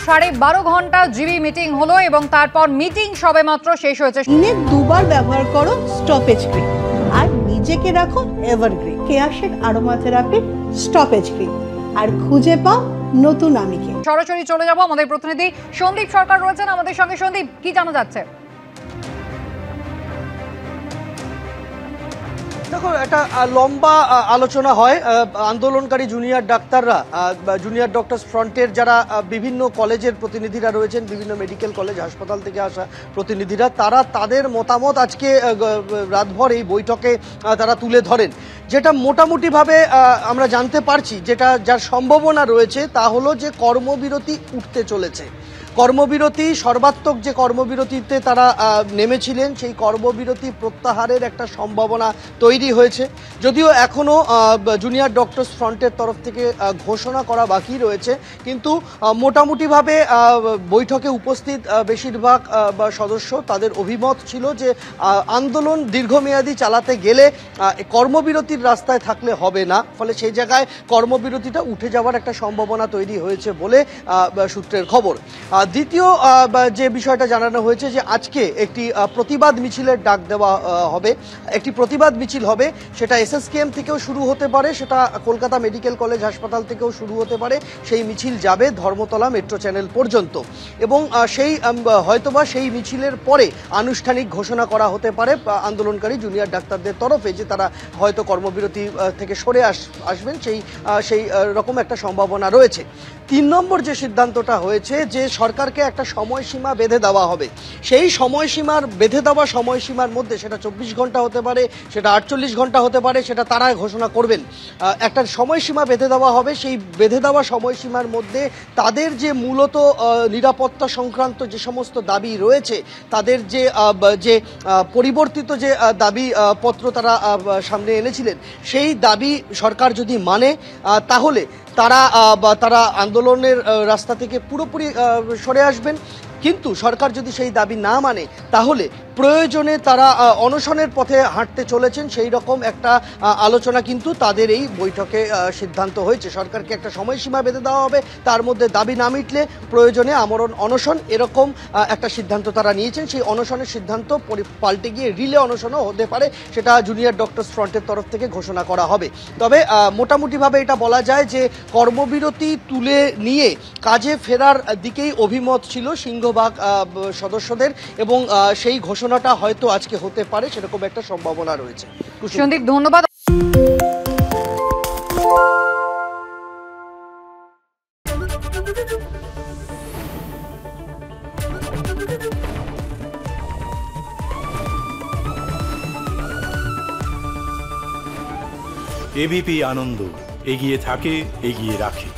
12.5 ঘন্টা GB meeting হলো এবং তারপর মিটিং সবেমাত্র শেষ হয়েছে। দিনে দুবার ব্যবহার করো স্টপেজ ক্রিম আর নিজেকে রাখো evergreen. Keya Seth aromatherapy stoppage cream আর খুঁজে পাও নতুন আমিকে। সরাসরি চলে যাব, আমাদের প্রতিনিধি সন্দীপ সরকার রয়েছেন আমাদের সঙ্গে। সন্দীপ, কি জানা যাচ্ছে? দেখো, একটা লম্বা আলোচনা হয়। আন্দোলনকারী জুনিয়র ডাক্তাররা, জুনিয়র ডক্টরস ফ্রন্টের যারা বিভিন্ন কলেজের প্রতিনিধিরা রয়েছেন, বিভিন্ন মেডিকেল কলেজ হাসপাতাল থেকে আসা প্রতিনিধিরা, তারা তাদের মতামত আজকে রাতভর এই বৈঠকে তারা তুলে ধরেন। যেটা মোটামুটিভাবে আমরা জানতে পারছি, যেটা যার সম্ভাবনা রয়েছে তা হলো যে কর্মবিরতি উঠতে চলেছে। কর্মবিরতি, সর্বাত্মক যে কর্মবিরতিতে তারা নেমেছিলেন, সেই কর্মবিরতি প্রত্যাহারের একটা সম্ভাবনা তৈরি হয়েছে। যদিও এখনও জুনিয়র ডক্টরস ফ্রন্টের তরফ থেকে ঘোষণা করা বাকি রয়েছে, কিন্তু মোটামুটিভাবে বৈঠকে উপস্থিত বেশিরভাগ সদস্য তাদের অভিমত ছিল যে আন্দোলন দীর্ঘমেয়াদী চালাতে গেলে কর্মবিরতির রাস্তায় থাকলে হবে না, ফলে সেই জায়গায় কর্মবিরতিটা উঠে যাওয়ার একটা সম্ভাবনা তৈরি হয়েছে বলে সূত্রের খবর। দ্বিতীয় যে বিষয়টা জানানো হয়েছে যে আজকে একটি প্রতিবাদ মিছিলের ডাক দেওয়া হবে। একটি প্রতিবাদ মিছিল হবে, সেটা এসএসকেএম থেকেও শুরু হতে পারে, সেটা কলকাতা মেডিকেল কলেজ হাসপাতাল থেকেও শুরু হতে পারে। সেই মিছিল যাবে ধর্মতলা মেট্রো চ্যানেল পর্যন্ত এবং সেই হয়তোবা সেই মিছিলের পরে আনুষ্ঠানিক ঘোষণা করা হতে পারে আন্দোলনকারী জুনিয়র ডাক্তারদের তরফে যে তারা হয়তো কর্মবিরতি থেকে সরে আসবেন, সেই রকম একটা সম্ভাবনা রয়েছে। 3 নম্বর যে সিদ্ধান্তটা হয়েছে যে সরকারকে একটা সময়সীমা বেঁধে দেওয়া হবে। সেই বেঁধে দেওয়া সময়সীমার মধ্যে, সেটা 24 ঘন্টা হতে পারে, সেটা 48 ঘন্টা হতে পারে, সেটা তারা ঘোষণা করবেন। একটা সময়সীমা বেঁধে দেওয়া হবে। সেই বেঁধে দেওয়া সময়সীমার মধ্যে তাদের যে মূলত নিরাপত্তা সংক্রান্ত যে সমস্ত দাবি রয়েছে, তাদের যে পরিবর্তিত যে দাবি পত্র তারা সামনে এনেছিলেন, সেই দাবি সরকার যদি মানে তাহলে তারা আন্দোলনের রাস্তা থেকে পুরোপুরি সরে আসবেন। কিন্তু সরকার যদি সেই দাবি না মানে তাহলে প্রয়োজনে তারা অনশনের পথে হাঁটতে চলেছেন। সেই রকম একটা আলোচনা কিন্তু তাদের এই বৈঠকে সিদ্ধান্ত হয়েছে। সরকারকে একটা সময়সীমা বেঁধে দেওয়া হবে, তার মধ্যে দাবি না মিটলে প্রয়োজনে আমরণ অনশন, এরকম একটা সিদ্ধান্ত তারা নিয়েছেন। সেই অনশনের সিদ্ধান্ত পাল্টে গিয়ে রিলে অনশনও হতে পারে, সেটা জুনিয়র ডক্টরস ফ্রন্টের তরফ থেকে ঘোষণা করা হবে। তবে মোটামুটিভাবে এটা বলা যায় যে কর্মবিরতি তুলে নিয়ে কাজে ফেরার দিকেই অভিমত ছিল সিংহভাগ সদস্যদের এবং সেই ঘোষণাটা হয়তো আজকে হতে পারে, সেরকম একটা সম্ভাবনা রয়েছে। সন্দীপ, ধন্যবাদ। এবিপি আনন্দ, এগিয়ে থাকে, এগিয়ে রাখে।